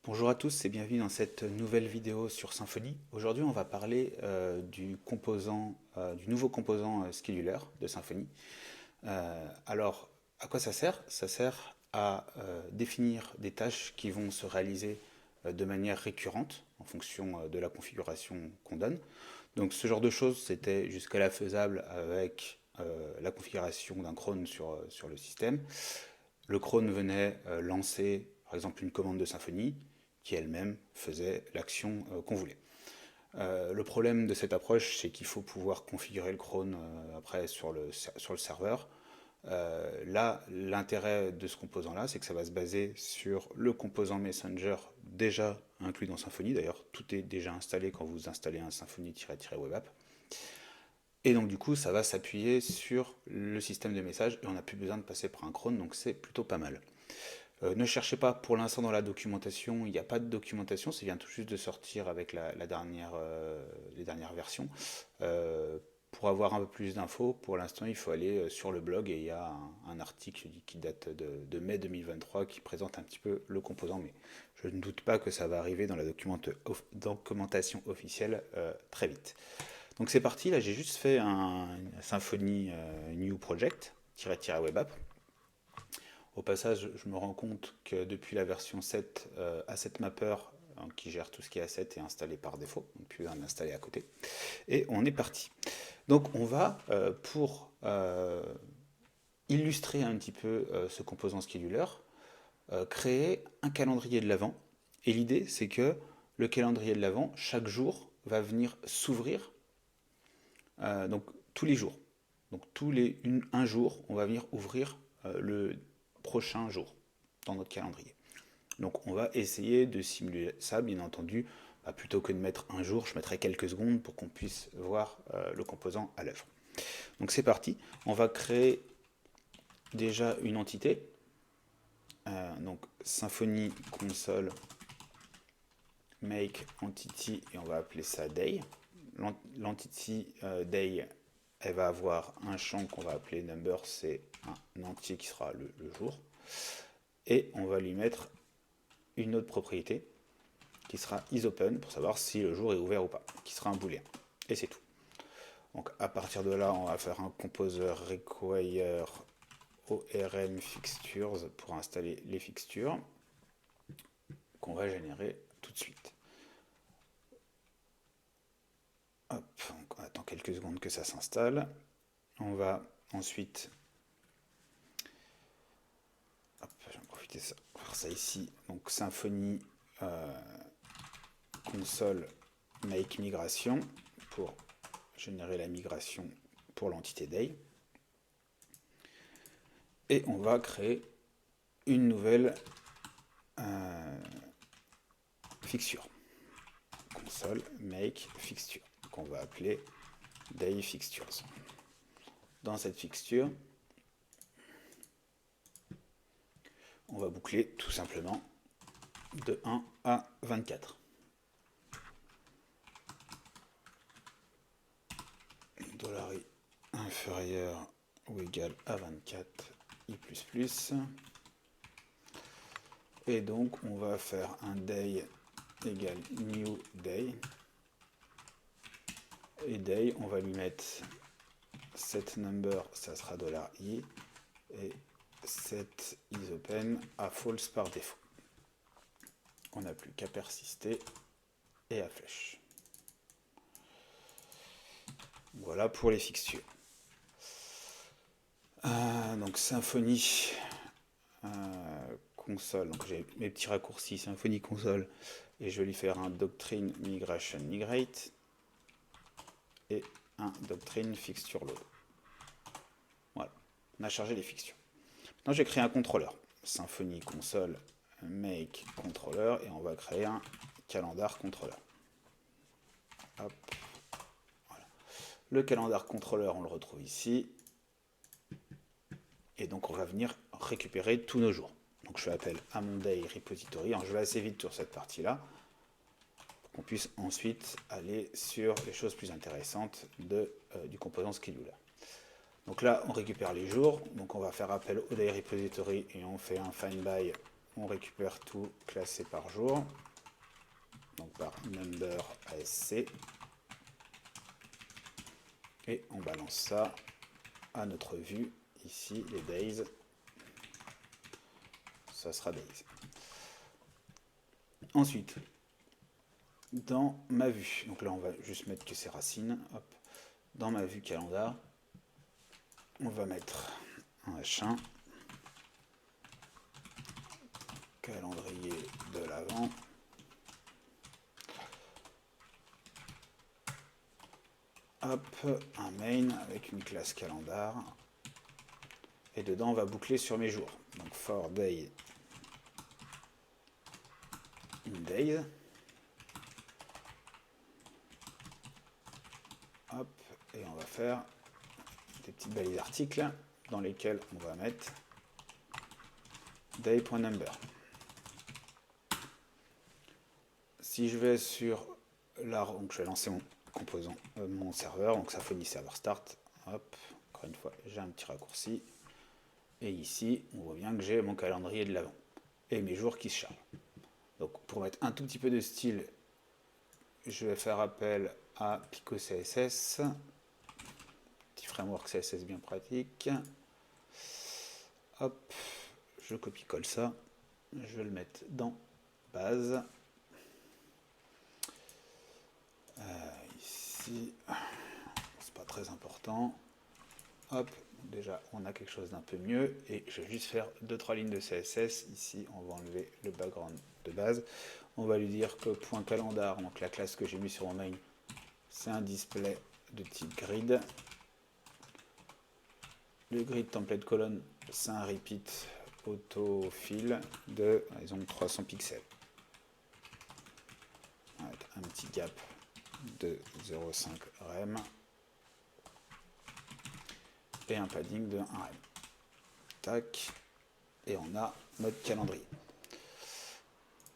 Bonjour à tous et bienvenue dans cette nouvelle vidéo sur Symfony. Aujourd'hui, on va parler du nouveau composant scheduler de Symfony. Alors, à quoi ça sert? Ça sert à définir des tâches qui vont se réaliser de manière récurrente en fonction de la configuration qu'on donne. Donc, ce genre de choses, c'était jusqu'à là faisable avec la configuration d'un cron sur le système. Le cron venait lancer, par exemple, une commande de Symfony qui elle-même faisait l'action qu'on voulait. Le problème de cette approche, c'est qu'il faut pouvoir configurer le cron après sur le serveur. Là, l'intérêt de ce composant-là, c'est que ça va se baser sur le composant Messenger déjà inclus dans Symfony. D'ailleurs, tout est déjà installé quand vous installez un Symfony-web app. Et donc, du coup, ça va s'appuyer sur le système de messages et on n'a plus besoin de passer par un cron, donc c'est plutôt pas mal. Ne cherchez pas pour l'instant dans la documentation, il n'y a pas de documentation, ça vient tout juste de sortir avec les dernières versions. Pour avoir un peu plus d'infos, pour l'instant il faut aller sur le blog et il y a un article qui date de mai 2023 qui présente un petit peu le composant, mais je ne doute pas que ça va arriver dans la documentation officielle très vite. Donc c'est parti, là j'ai juste fait un Symfony New Project, web app. Au passage, je me rends compte que depuis la version 7, Asset Mapper, qui gère tout ce qui est asset, est installé par défaut. Donc plus besoin de l'installer à côté. Et on est parti. Donc on va, pour illustrer un petit peu ce composant scheduler, créer un calendrier de l'Avent. Et l'idée, c'est que le calendrier de l'Avent, chaque jour, va venir s'ouvrir, donc tous les jours. Donc un jour, on va venir ouvrir le prochain jour dans notre calendrier. Donc on va essayer de simuler ça, bien entendu. Plutôt que de mettre un jour, je mettrai quelques secondes pour qu'on puisse voir le composant à l'œuvre. Donc c'est parti. On va créer déjà une entité. Donc Symfony console make entity et on va appeler ça day. L'entity day, elle va avoir un champ qu'on va appeler number, c'est un entier qui sera le jour. Et on va lui mettre une autre propriété qui sera isOpen pour savoir si le jour est ouvert ou pas, qui sera un booléen. Et c'est tout. Donc à partir de là, on va faire un composer require ORM fixtures pour installer les fixtures qu'on va générer tout de suite. Hop, on attend quelques secondes que ça s'installe. On va ensuite, hop, je vais en profiter de ça, faire ça ici. Donc Symfony console make migration pour générer la migration pour l'entité day. Et on va créer une nouvelle fixture. Console make fixture qu'on va appeler day fixtures. Dans cette fixture, on va boucler tout simplement de 1 à 24. $i inférieur ou égal à 24 i++. Et donc on va faire un day égale new day. Et day, on va lui mettre set number, ça sera $i, et set isOpen à false par défaut. On n'a plus qu'à persister et à flèche. Voilà pour les fixtures. Donc Symfony console, donc j'ai mes petits raccourcis Symfony console et je vais lui faire un doctrine migration migrate et un doctrine fixture load. Voilà, on a chargé les fixtures. Maintenant, j'ai créé un contrôleur. Symfony console make controller et on va créer un calendar controller. Hop. Voilà. Le calendar controller, on le retrouve ici. Et donc, on va venir récupérer tous nos jours. Donc, je fais appel à mon day repository. Alors, je vais assez vite sur cette partie-là pour qu'on puisse ensuite aller sur les choses plus intéressantes du composant scheduler. Donc là, on récupère les jours. Donc on va faire appel au day repository et on fait un find by on récupère tout classé par jour, donc par number ASC, et on balance ça à notre vue, ici, les days, ça sera days. Ensuite, dans ma vue, donc là on va juste mettre que ces racines, hop, dans ma vue calendar, on va mettre un H1, calendrier de l'Avent, hop, un main avec une classe calendar, et dedans on va boucler sur mes jours, donc for day in days, hop, et on va faire des petites balises articles dans lesquelles on va mettre day.number. Si je vais sur la, donc je vais lancer mon composant, mon serveur, donc Symfony server start, hop, encore une fois j'ai un petit raccourci, et ici on voit bien que j'ai mon calendrier de l'avant et mes jours qui se chargent. Donc pour mettre un tout petit peu de style, je vais faire appel à Pico CSS, petit framework CSS bien pratique. Hop, je copie-colle ça, je vais le mettre dans base. Ici, c'est pas très important. Hop, déjà on a quelque chose d'un peu mieux, et je vais juste faire 2-3 lignes de CSS. Ici on va enlever le background de base. On va lui dire que .calendar, donc la classe que j'ai mis sur mon main, c'est un display de type grid. Le grid template colonne, c'est un repeat autofill de, disons, 300 pixels. On va mettre un petit gap de 0,5 rem et un padding de 1 rem. Tac, et on a notre calendrier.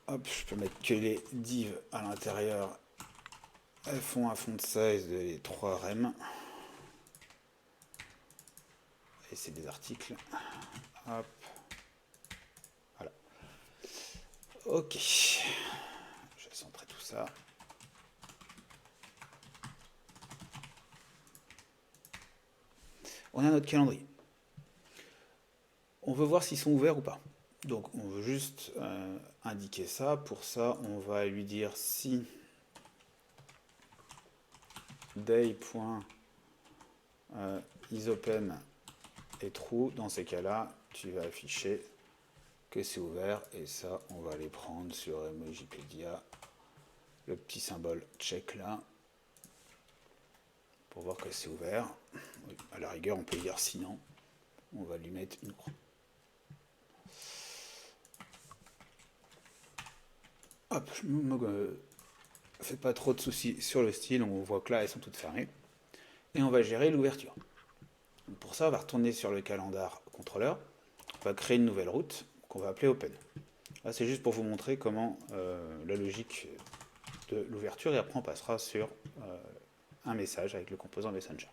Hop, je peux mettre que les divs à l'intérieur. Elles font un font size de 3 rem. Et c'est des articles. Hop. Voilà. Ok. Je vais centrer tout ça. On a notre calendrier. On veut voir s'ils sont ouverts ou pas. Donc on veut juste indiquer ça. Pour ça, on va lui dire si day.isOpen est true. Dans ces cas-là, tu vas afficher que c'est ouvert. Et ça, on va aller prendre sur Emojipedia le petit symbole check là pour voir que c'est ouvert. À la rigueur, on peut dire sinon. On va lui mettre une croix. Hop, je me fais pas trop de soucis sur le style, on voit que là elles sont toutes fermées. Et on va gérer l'ouverture. Pour ça, on va retourner sur le calendar contrôleur, on va créer une nouvelle route qu'on va appeler open. Là c'est juste pour vous montrer comment la logique de l'ouverture, et après on passera sur un message avec le composant messenger.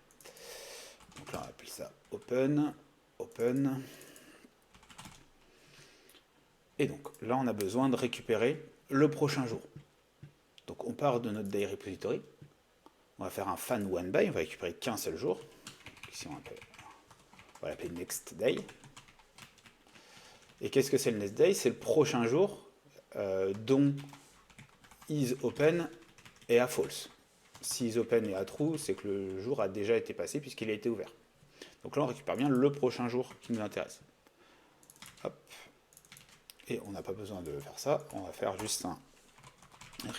Donc là on appelle ça open, open. Et donc là on a besoin de récupérer le prochain jour. Donc on part de notre day repository, on va faire un fan one by, on va récupérer qu'un seul jour. Ici on va l'appeler next day. Et qu'est-ce que c'est le next day? C'est le prochain jour dont isOpen est à false. Si isOpen est à true, c'est que le jour a déjà été passé puisqu'il a été ouvert. Donc là on récupère bien le prochain jour qui nous intéresse. Hop. Et on n'a pas besoin de faire ça, on va faire juste un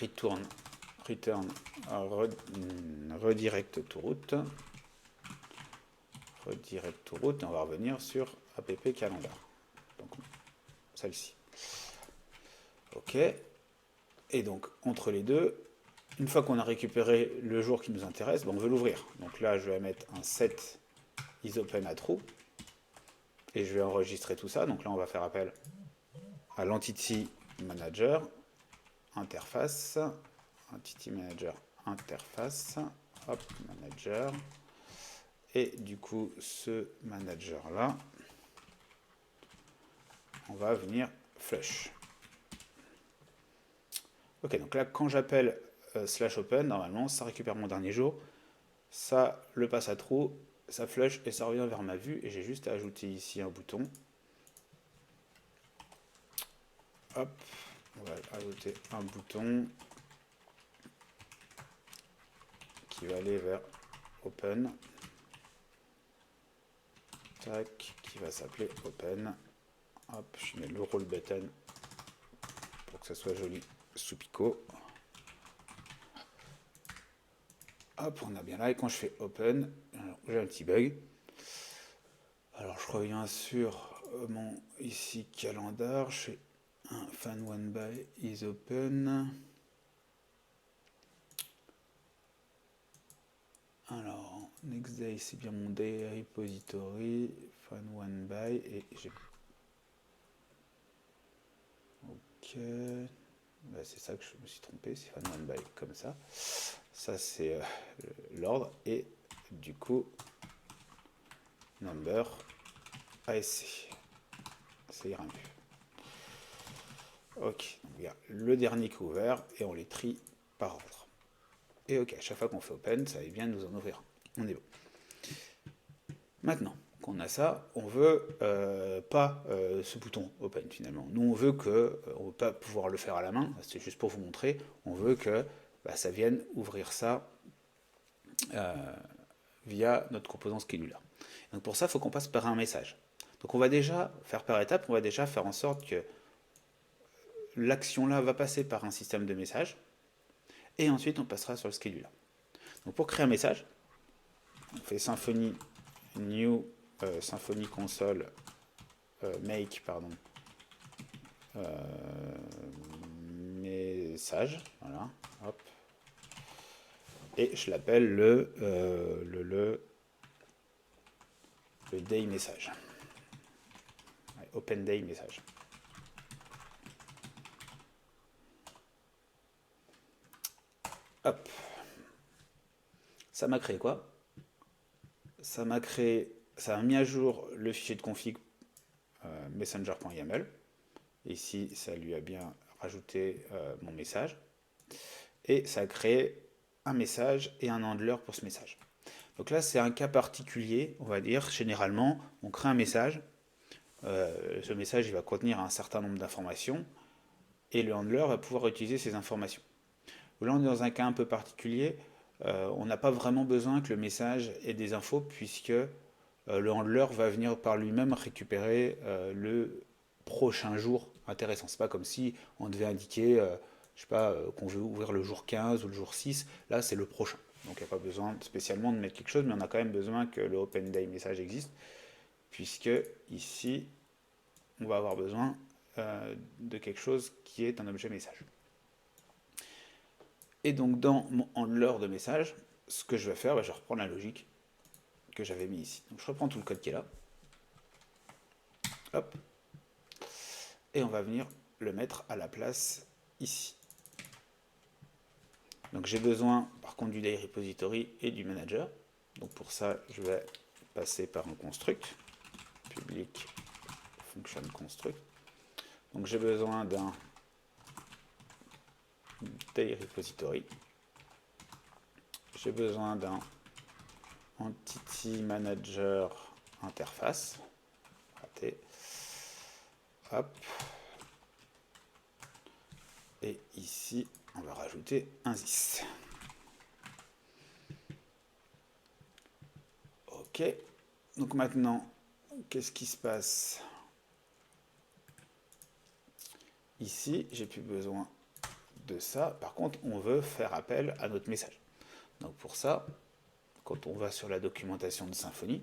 return redirect to route. Redirect to route, et on va revenir sur app calendar. Donc celle-ci. Ok. Et donc entre les deux, une fois qu'on a récupéré le jour qui nous intéresse, on veut l'ouvrir. Donc là je vais mettre un set isOpen à true. Et je vais enregistrer tout ça. Donc là on va faire appel à l'entity manager interface. Entity manager interface. Hop, manager. Et du coup, ce manager-là, on va venir flush. Ok, donc là, quand j'appelle /open, normalement, ça récupère mon dernier jour, ça le passe à true, ça flush et ça revient vers ma vue. Et j'ai juste à ajouter ici un bouton. Hop, on va ajouter un bouton qui va aller vers open. Tac, qui va s'appeler open. Hop, je mets le roll button pour que ça soit joli sous Pico. Hop, on a bien là. Et quand je fais open, j'ai un petit bug. Alors je reviens sur mon ici calendar. Je fais un fan one by is open. Alors next day c'est bien mon day repository fan one by et j'ai ok. Bah, c'est ça que je me suis trompé, c'est fan one by comme ça. Ça c'est l'ordre et du coup number ASC. Ça ira mieux. Ok, donc il y a le dernier qui est ouvert et on les trie par ordre. Et ok, à chaque fois qu'on fait open, ça va bien nous en ouvrir. On est bon. Maintenant qu'on a ça, on veut pas ce bouton open finalement. Nous on veut que, on veut pas pouvoir le faire à la main, c'est juste pour vous montrer, on veut que ça vienne ouvrir ça via notre composant Schedulr. Donc pour ça, il faut qu'on passe par un message. Donc on va déjà faire par étapes, on va déjà faire en sorte que l'action là va passer par un système de messages, et ensuite on passera sur le Schedulr. Donc pour créer un message, on fait Symfony new Symfony console make pardon message, voilà, hop, et je l'appelle le day message, ouais, open day message. Hop, ça m'a créé quoi? Ça m'a mis à jour le fichier de config messenger.yaml. Ici, ça lui a bien rajouté mon message. Et ça a créé un message et un handler pour ce message. Donc là, c'est un cas particulier, on va dire. Généralement, on crée un message. Ce message, il va contenir un certain nombre d'informations. Et le handler va pouvoir utiliser ces informations. Là, on est dans un cas un peu particulier. On n'a pas vraiment besoin que le message ait des infos, puisque le handler va venir par lui-même récupérer le prochain jour intéressant. C'est pas comme si on devait indiquer, je sais pas, qu'on veut ouvrir le jour 15 ou le jour 6. Là, c'est le prochain. Donc, il n'y a pas besoin spécialement de mettre quelque chose, mais on a quand même besoin que le Open Day message existe, puisque ici, on va avoir besoin de quelque chose qui est un objet message. Et donc, dans mon handler de message, ce que je vais faire, je vais reprendre la logique que j'avais mis ici. Donc, je reprends tout le code qui est là. Hop. Et on va venir le mettre à la place ici. Donc j'ai besoin par contre du day repository et du manager. Donc pour ça, je vais passer par un construct, public function construct. Donc j'ai besoin d'un day repository. J'ai besoin d'un entity manager interface. Raté. Hop. Et ici, on va rajouter un this. Ok. Donc maintenant, qu'est-ce qui se passe? Ici, j'ai plus besoin de ça. Par contre, on veut faire appel à notre message. Donc pour ça, quand on va sur la documentation de Symfony,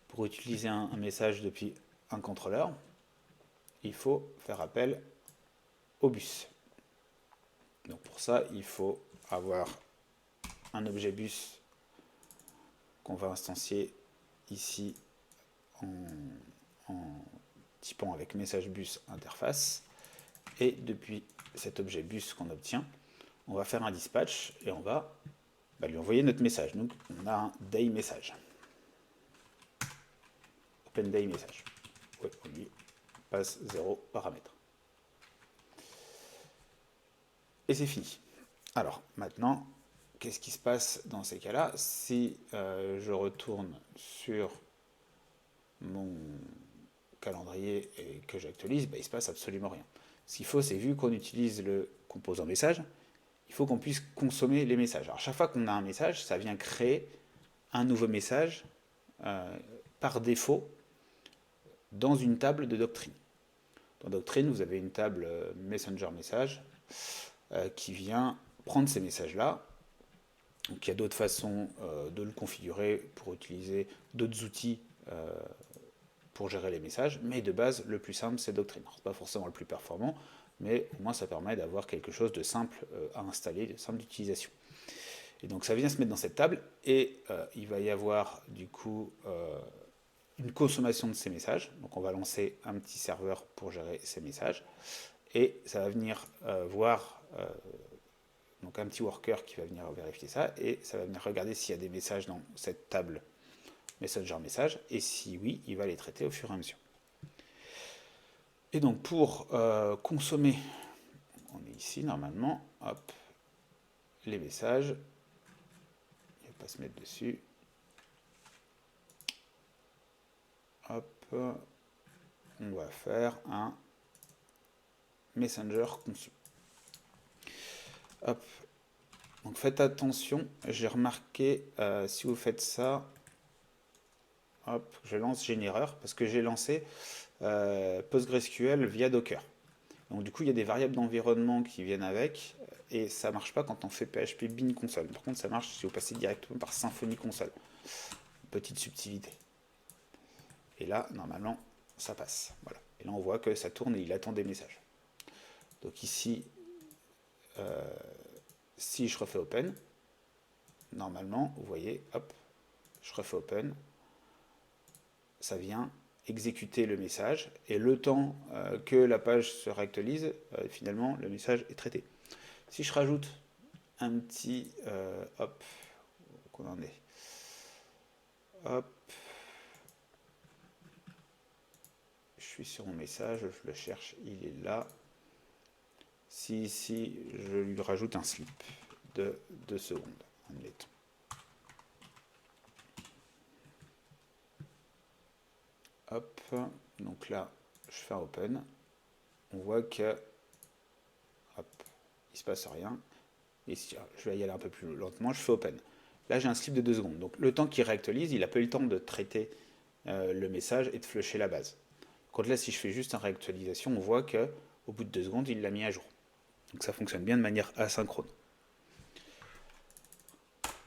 pour utiliser un message depuis un contrôleur, il faut faire appel au bus. Donc pour ça, il faut avoir un objet bus qu'on va instancier ici en typant avec message bus interface. Et depuis cet objet bus qu'on obtient, on va faire un dispatch et on va lui envoyer notre message. Donc on a un day message. Open day message. Ouais, on lui passe 0 paramètres. et c'est fini. Alors, maintenant, qu'est-ce qui se passe dans ces cas-là? Si je retourne sur mon calendrier et que j'actualise, il ne se passe absolument rien. Ce qu'il faut, c'est vu qu'on utilise le composant message, il faut qu'on puisse consommer les messages. Alors, chaque fois qu'on a un message, ça vient créer un nouveau message par défaut dans une table de doctrine. Dans Doctrine, vous avez une table Messenger Message qui vient prendre ces messages-là. Donc, il y a d'autres façons de le configurer pour utiliser d'autres outils pour gérer les messages, mais de base, le plus simple, c'est Doctrine. Ce n'est pas forcément le plus performant, mais au moins ça permet d'avoir quelque chose de simple à installer, de simple d'utilisation. Et donc ça vient se mettre dans cette table, et il va y avoir du coup une consommation de ces messages. Donc on va lancer un petit serveur pour gérer ces messages, et ça va venir voir donc un petit worker qui va venir vérifier ça, et ça va venir regarder s'il y a des messages dans cette table Messenger Message, et si oui, il va les traiter au fur et à mesure. Et donc pour consommer, on est ici normalement, hop, les messages, il ne va pas se mettre dessus, hop, on va faire un Messenger conçu. Hop, donc faites attention, j'ai remarqué, si vous faites ça, hop, je lance, j'ai une erreur, parce que j'ai lancé PostgreSQL via Docker. Donc du coup, il y a des variables d'environnement qui viennent avec, et ça ne marche pas quand on fait PHP bin console. Par contre, ça marche si vous passez directement par Symfony console. Petite subtilité. Et là, normalement, ça passe. Voilà. Et là, on voit que ça tourne et il attend des messages. Donc ici, si je refais open, normalement, vous voyez, hop, je refais open, ça vient exécuter le message, et le temps que la page se réactualise, finalement, le message est traité. Si je rajoute un petit, hop, qu'on en est, hop, je suis sur mon message, je le cherche, il est là. Si ici, je lui rajoute un slip de 2 secondes, admettons. Hop, donc là, je fais un open. On voit que, hop, il ne se passe rien. Et si je vais y aller un peu plus lentement, je fais open. Là, j'ai un slip de 2 secondes. Donc le temps qu'il réactualise, il n'a pas eu le temps de traiter le message et de flusher la base. Quand là, si je fais juste une réactualisation, on voit qu'au bout de 2 secondes, il l'a mis à jour. Donc ça fonctionne bien de manière asynchrone.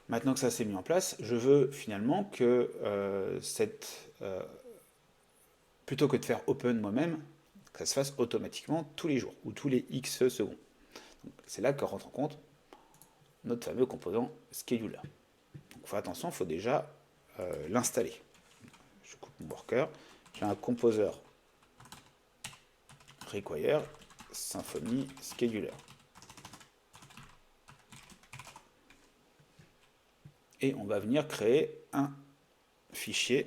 Maintenant que ça s'est mis en place, je veux finalement que plutôt que de faire open moi-même, que ça se fasse automatiquement tous les jours ou tous les X secondes. C'est là que rentre en compte notre fameux composant scheduler. Donc, faut attention, il faut déjà l'installer. Je coupe mon worker, j'ai un composer require Symfony scheduler. Et on va venir créer un fichier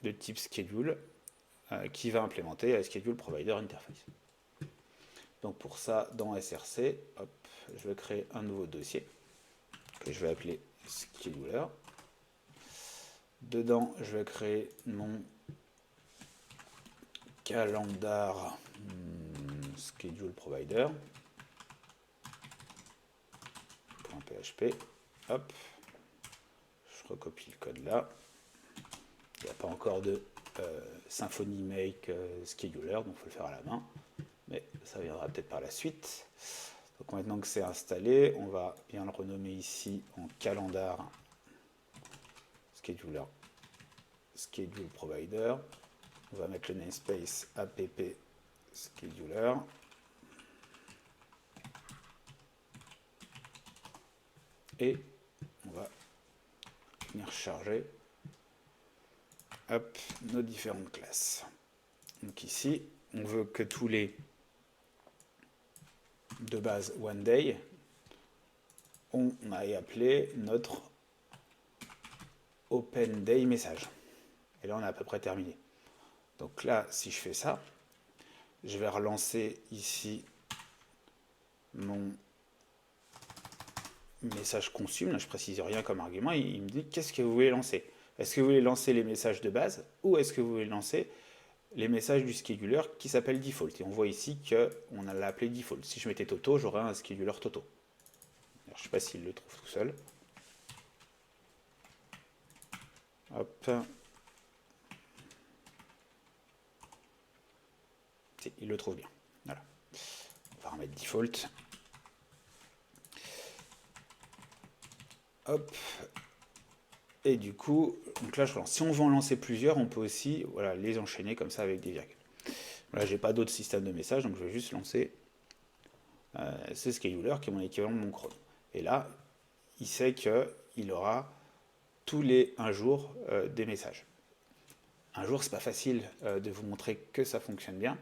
de type schedule qui va implémenter la schedule provider interface. Donc pour ça, dans SRC, hop, je vais créer un nouveau dossier que je vais appeler scheduler. Dedans, je vais créer mon calendar schedule provider .php. Hop, je recopie le code là. Il n'y a pas encore de Symfony make scheduler, donc il faut le faire à la main. Mais ça viendra peut-être par la suite. Donc maintenant que c'est installé, on va bien le renommer ici en calendar scheduler schedule provider. On va mettre le namespace app scheduler. Et on va venir charger hop, nos différentes classes. Donc ici, on veut que tous les de base one day, on aille appeler notre open day message. Et là, on est à peu près terminé. Donc là, si je fais ça, je vais relancer ici mon message consume, là je précise rien comme argument, il me dit qu'est-ce que vous voulez lancer. Est-ce que vous voulez lancer les messages de base ou est-ce que vous voulez lancer les messages du scheduler qui s'appelle default. Et on voit ici qu'on l'a appelé default. Si je mettais Toto, j'aurais un scheduler Toto. Alors, je ne sais pas s'il le trouve tout seul. Hop. Il le trouve bien. Voilà. On va remettre default. Hop. Et du coup, donc là je relance. Si on veut en lancer plusieurs, on peut aussi voilà, les enchaîner comme ça avec des virgules. Là, j'ai pas d'autre système de message, donc je vais juste lancer ce scheduler qui est mon équivalent de mon cron. Et là, il sait qu'il aura tous les 1 jour des messages. Un jour, c'est pas facile de vous montrer que ça fonctionne bien.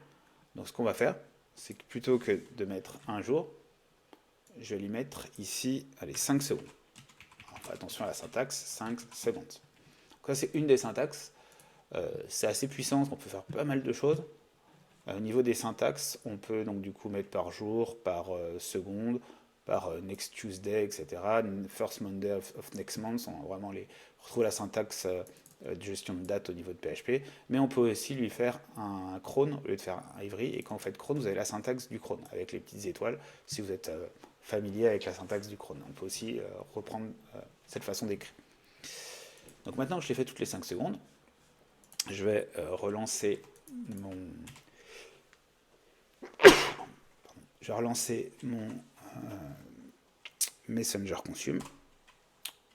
Donc ce qu'on va faire, c'est que plutôt que de mettre 1 jour, je vais lui mettre ici, allez, 5 secondes. Alors, attention à la syntaxe, 5 secondes. Donc ça, c'est une des syntaxes. C'est assez puissant, on peut faire pas mal de choses. Au niveau des syntaxes, on peut donc du coup mettre par jour, par seconde, par next Tuesday, etc. First Monday of next month, on va vraiment retrouver la syntaxe de gestion de date au niveau de PHP. Mais on peut aussi lui faire un cron au lieu de faire un Ivry. Et quand vous faites cron, vous avez la syntaxe du cron avec les petites étoiles. Si vous êtes familier avec la syntaxe du cron, on peut aussi reprendre cette façon d'écrire. Donc maintenant que je l'ai fait toutes les 5 secondes, je vais relancer mon... Je vais relancer mon Messenger Consume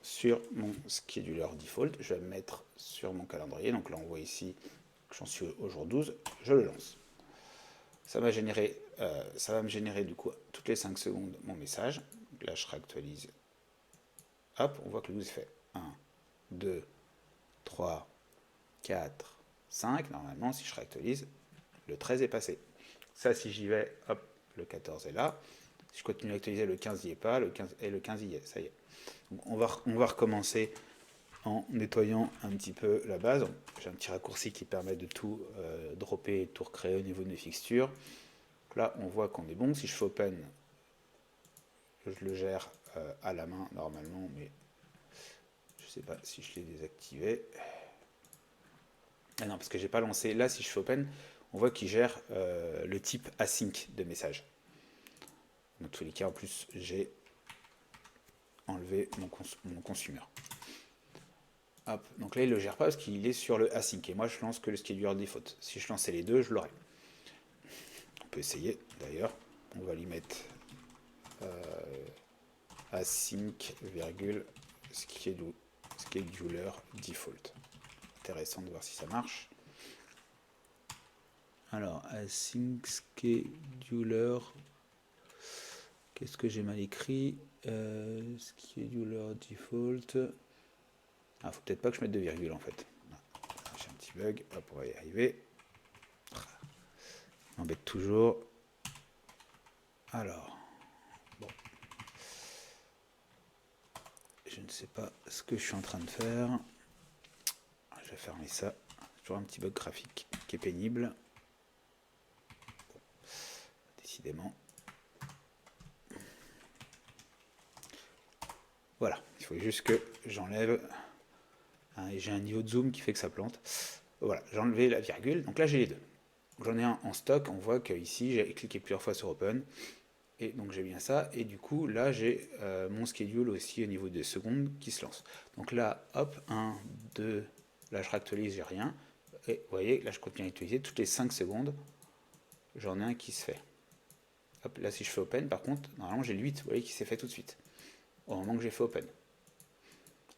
sur mon scheduler default. Je vais me mettre sur mon calendrier. Donc là, on voit ici que j'en suis au jour 12. Je le lance. Ça va me générer du coup toutes les 5 secondes mon message. Donc là, je réactualise. Hop, on voit que le 12 fait 1, 2, 3, 4, 5. Normalement, si je réactualise, le 13 est passé. Ça, si j'y vais, hop, le 14 est là. Si je continue à actualiser, le 15 n'y est pas, le 15 y est, ça y est. Donc on va recommencer en nettoyant un petit peu la base. J'ai un petit raccourci qui permet de tout dropper et tout recréer au niveau de mes fixtures. Donc là, on voit qu'on est bon. Si je fais open, je le gère à la main normalement, mais je ne sais pas si je l'ai désactivé. Ah non, parce que j'ai pas lancé. Là, si je fais open, on voit qu'il gère le type async de message. Dans tous les cas, en plus, j'ai enlevé mon consumer. Hop, donc là, il ne le gère pas parce qu'il est sur le async. Et moi, je lance que le scheduler default. Si je lançais les deux, je l'aurais. On peut essayer, d'ailleurs. On va lui mettre async, scheduler default. Intéressant de voir si ça marche. Alors, async scheduler. Qu'est-ce que j'ai mal écrit? Scheduler default. Ah, faut peut-être pas que je mette de virgule en fait. J'ai un petit bug. Hop, on va y arriver. M'embête toujours. Alors, bon. Je ne sais pas ce que je suis en train de faire. Je vais fermer ça. Toujours un petit bug graphique qui est pénible. Bon. Décidément. Voilà, il faut juste que j'enlève. J'ai un niveau de zoom qui fait que ça plante. Voilà, j'ai enlevé la virgule. Donc là, j'ai les deux. J'en ai un en stock. On voit qu'ici, j'ai cliqué plusieurs fois sur Open. Et donc, j'ai bien ça. Et du coup, là, j'ai mon schedule aussi au niveau des secondes qui se lance. Donc là, hop, 1, 2. Là, je réactualise, j'ai rien. Et vous voyez, là, je continue à utiliser. Toutes les 5 secondes, j'en ai un qui se fait. Hop, là, si je fais Open, par contre, normalement, j'ai le 8, vous voyez, qui s'est fait tout de suite. Au moment que j'ai fait Open.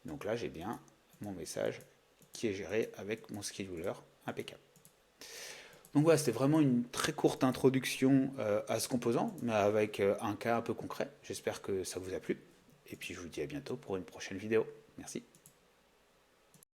Donc là, j'ai bien mon message qui est géré avec mon scheduler impeccable. Donc voilà, c'était vraiment une très courte introduction à ce composant, mais avec un cas un peu concret. J'espère que ça vous a plu. Et puis je vous dis à bientôt pour une prochaine vidéo. Merci.